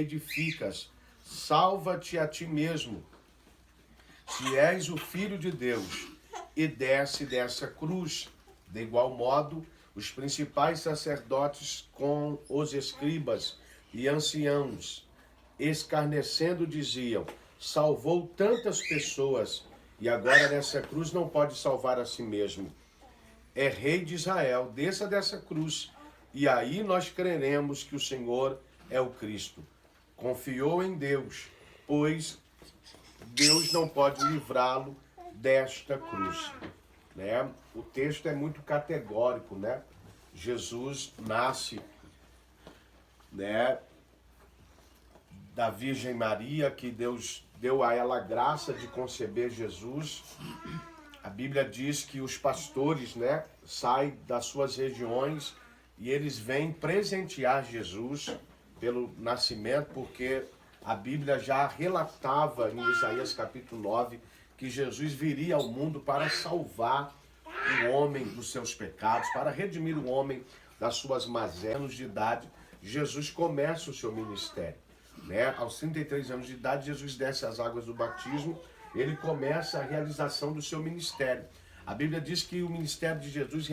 edificas, salva-te a ti mesmo, se és o Filho de Deus, e desce dessa cruz. De igual modo, os principais sacerdotes com os escribas e anciãos, escarnecendo, diziam: salvou tantas pessoas, e agora nessa cruz não pode salvar a si mesmo. É rei de Israel, desça dessa cruz, e aí nós creremos que o Senhor é o Cristo. Confiou em Deus, pois Deus não pode livrá-lo desta cruz. Né? O texto é muito categórico, né? Jesus nasce, né, da Virgem Maria, que Deus deu a ela a graça de conceber Jesus. A Bíblia diz que os pastores, né, saem das suas regiões e eles vêm presentear Jesus pelo nascimento, porque a Bíblia já relatava em Isaías capítulo 9 que Jesus viria ao mundo para salvar o homem dos seus pecados, para redimir o homem das suas mazelas. Anos de idade, Jesus começa o seu ministério. Né? Aos 33 anos de idade, Jesus desce as águas do batismo, ele começa a realização do seu ministério. A Bíblia diz que o ministério de Jesus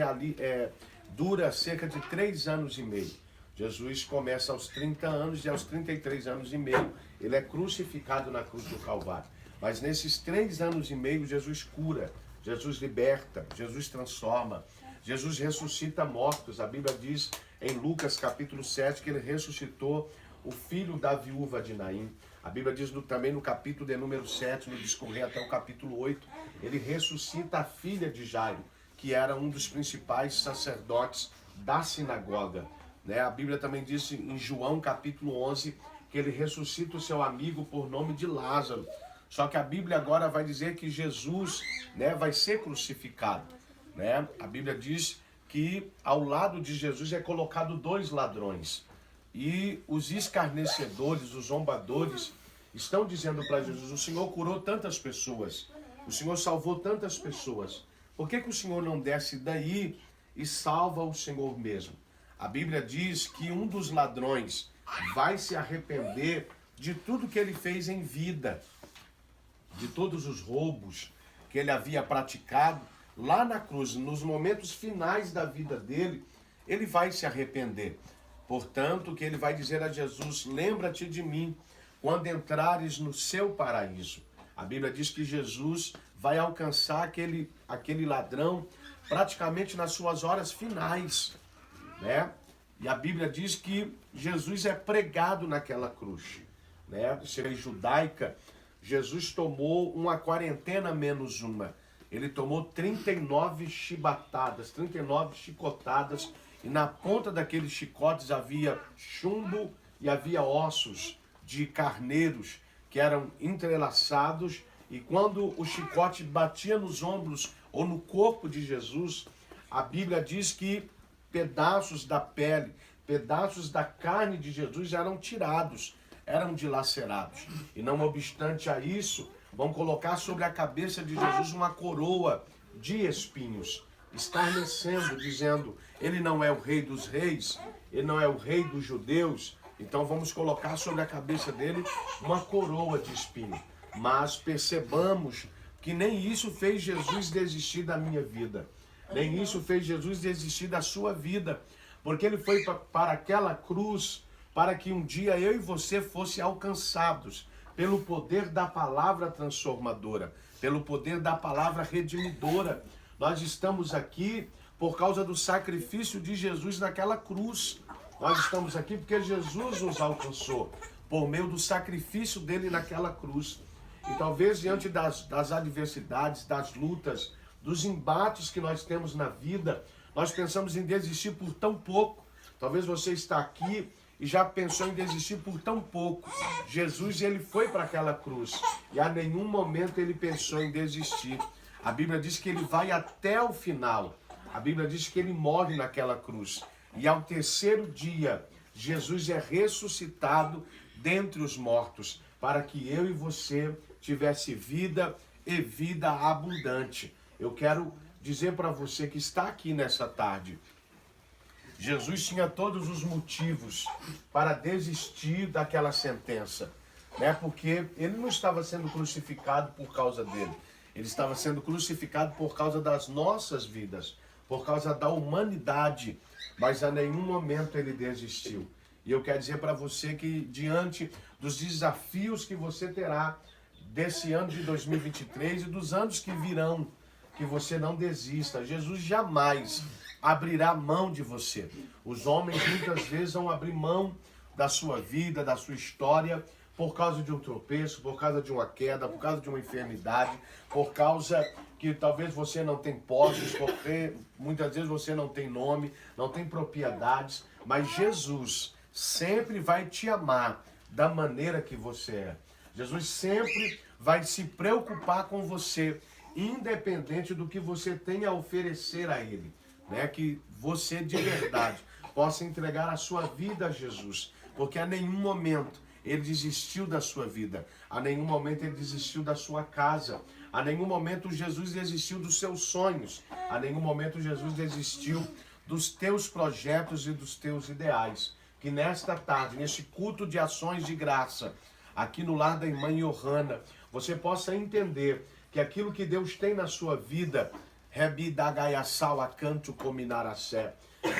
dura cerca de 3 anos e meio. Jesus começa aos 30 anos e aos 33 anos e meio ele é crucificado na cruz do Calvário. Mas nesses 3 anos e meio Jesus cura, Jesus liberta, Jesus transforma, Jesus ressuscita mortos. A Bíblia diz em Lucas capítulo 7 que ele ressuscitou o filho da viúva de Naim. A Bíblia diz também no capítulo de número 7, no discorrer até o capítulo 8, ele ressuscita a filha de Jairo, que era um dos principais sacerdotes da sinagoga. Né? A Bíblia também diz em João capítulo 11 que ele ressuscita o seu amigo por nome de Lázaro. Só que a Bíblia agora vai dizer que Jesus, né, vai ser crucificado. Né? A Bíblia diz que ao lado de Jesus é colocado 2 ladrões. E os escarnecedores, os zombadores, estão dizendo para Jesus: o Senhor curou tantas pessoas, o Senhor salvou tantas pessoas, por que o Senhor não desce daí e salva o Senhor mesmo? A Bíblia diz que um dos ladrões vai se arrepender de tudo que ele fez em vida, de todos os roubos que ele havia praticado lá na cruz. Nos momentos finais da vida dele, ele vai se arrepender. Portanto, que ele vai dizer a Jesus: lembra-te de mim quando entrares no seu paraíso. A Bíblia diz que Jesus vai alcançar aquele ladrão praticamente nas suas horas finais, né? E a Bíblia diz que Jesus é pregado naquela cruz, né? Se é judaica, Jesus tomou uma quarentena menos uma. Ele tomou 39 chibatadas, 39 chicotadas, e na ponta daqueles chicotes havia chumbo e havia ossos de carneiros que eram entrelaçados, e quando o chicote batia nos ombros ou no corpo de Jesus, a Bíblia diz que pedaços da pele, pedaços da carne de Jesus eram tirados, eram dilacerados. E não obstante a isso, vão colocar sobre a cabeça de Jesus uma coroa de espinhos, escarnecendo, dizendo: ele não é o rei dos reis, ele não é o rei dos judeus, então vamos colocar sobre a cabeça dele uma coroa de espinho. Mas percebamos que nem isso fez Jesus desistir da minha vida, nem isso fez Jesus desistir da sua vida, porque ele foi para aquela cruz para que um dia eu e você fossem alcançados pelo poder da palavra transformadora, pelo poder da palavra redimidora. Nós estamos aqui por causa do sacrifício de Jesus naquela cruz. Nós estamos aqui porque Jesus nos alcançou por meio do sacrifício dele naquela cruz. E talvez diante das adversidades, das lutas, dos embates que nós temos na vida, nós pensamos em desistir por tão pouco. Talvez você está aqui e já pensou em desistir por tão pouco. Jesus, ele foi para aquela cruz e a nenhum momento ele pensou em desistir. A Bíblia diz que ele vai até o final. A Bíblia diz que ele morre naquela cruz. E ao 3º dia, Jesus é ressuscitado dentre os mortos, para que eu e você tivesse vida e vida abundante. Eu quero dizer para você que está aqui nessa tarde: Jesus tinha todos os motivos para desistir daquela sentença, né? Porque ele não estava sendo crucificado por causa dele. Ele estava sendo crucificado por causa das nossas vidas, por causa da humanidade, mas a nenhum momento ele desistiu. E eu quero dizer para você que diante dos desafios que você terá desse ano de 2023 e dos anos que virão, que você não desista. Jesus jamais abrirá mão de você. Os homens muitas vezes vão abrir mão da sua vida, da sua história, por causa de um tropeço, por causa de uma queda, por causa de uma enfermidade, por causa que talvez você não tem posses, porque muitas vezes você não tem nome, não tem propriedades, mas Jesus sempre vai te amar da maneira que você é. Jesus sempre vai se preocupar com você, independente do que você tem a oferecer a Ele, né? Que você de verdade possa entregar a sua vida a Jesus, porque a nenhum momento Ele desistiu da sua vida, a nenhum momento Ele desistiu da sua casa, a nenhum momento Jesus desistiu dos seus sonhos, a nenhum momento Jesus desistiu dos teus projetos e dos teus ideais. Que nesta tarde, neste culto de ações de graça, aqui no lar da irmã Johanna, você possa entender que aquilo que Deus tem na sua vida, é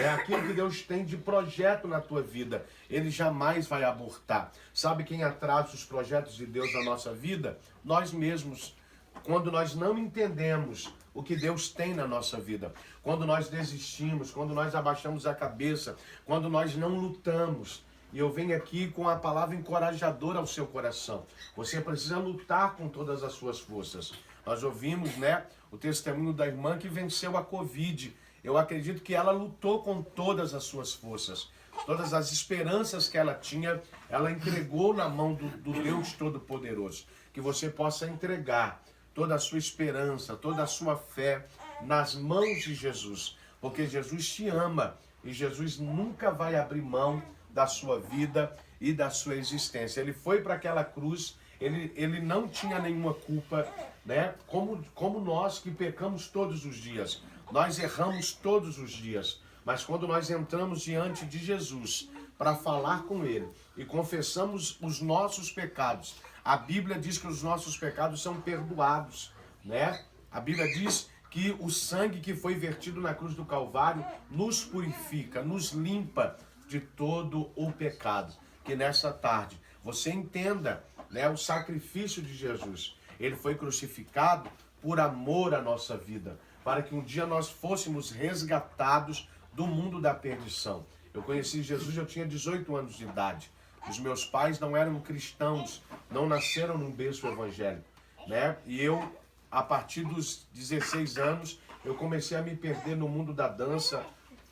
aquilo que Deus tem de projeto na tua vida, Ele jamais vai abortar. Sabe quem atrasa os projetos de Deus na nossa vida? Nós mesmos. Quando nós não entendemos o que Deus tem na nossa vida, quando nós desistimos, quando nós abaixamos a cabeça, quando nós não lutamos. E eu venho aqui com a palavra encorajadora ao seu coração. Você precisa lutar com todas as suas forças. Nós ouvimos, né, o testemunho da irmã que venceu a Covid. Eu acredito que ela lutou com todas as suas forças. Todas as esperanças que ela tinha, ela entregou na mão do Deus Todo-Poderoso. Que você possa entregar toda a sua esperança, toda a sua fé nas mãos de Jesus. Porque Jesus te ama e Jesus nunca vai abrir mão da sua vida e da sua existência. Ele foi para aquela cruz, ele não tinha nenhuma culpa, né? Como nós que pecamos todos os dias. Nós erramos todos os dias. Mas quando nós entramos diante de Jesus para falar com Ele e confessamos os nossos pecados, a Bíblia diz que os nossos pecados são perdoados, né? A Bíblia diz que o sangue que foi vertido na cruz do Calvário nos purifica, nos limpa de todo o pecado. Que nessa tarde você entenda, né, o sacrifício de Jesus. Ele foi crucificado por amor à nossa vida, para que um dia nós fôssemos resgatados do mundo da perdição. Eu conheci Jesus, eu tinha 18 anos de idade. Os meus pais não eram cristãos, não nasceram num berço evangélico, né? E eu, a partir dos 16 anos, eu comecei a me perder no mundo da dança,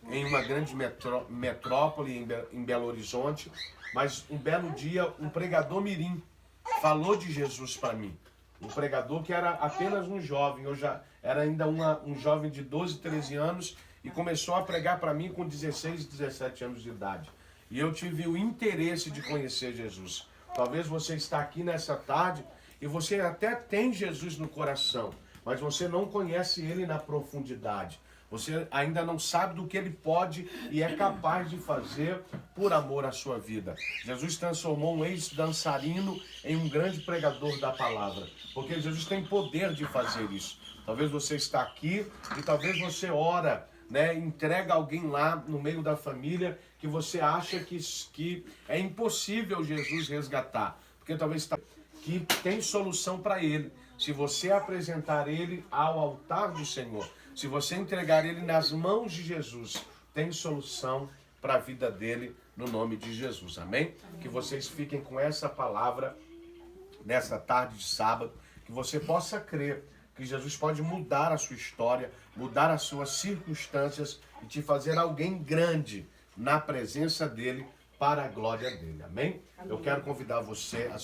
em uma grande metrópole, em Belo Horizonte. Mas um belo dia, um pregador mirim falou de Jesus para mim. Um pregador que era apenas um jovem, eu já era ainda um jovem de 12, 13 anos, e começou a pregar para mim com 16, 17 anos de idade. E eu tive o interesse de conhecer Jesus. Talvez você está aqui nessa tarde e você até tem Jesus no coração, mas você não conhece Ele na profundidade. Você ainda não sabe do que Ele pode e é capaz de fazer por amor à sua vida. Jesus transformou um ex-dançarino em um grande pregador da palavra, porque Jesus tem poder de fazer isso. Talvez você está aqui e talvez você ora, né, entrega alguém lá no meio da família que você acha que é impossível Jesus resgatar, porque talvez está que tem solução para ele. Se você apresentar ele ao altar do Senhor, se você entregar ele nas mãos de Jesus, tem solução para a vida dele no nome de Jesus. Amém? Que vocês fiquem com essa palavra nessa tarde de sábado, que você possa crer que Jesus pode mudar a sua história, mudar as suas circunstâncias e te fazer alguém grande na presença dele, para a glória dele. Amém? Eu quero convidar você a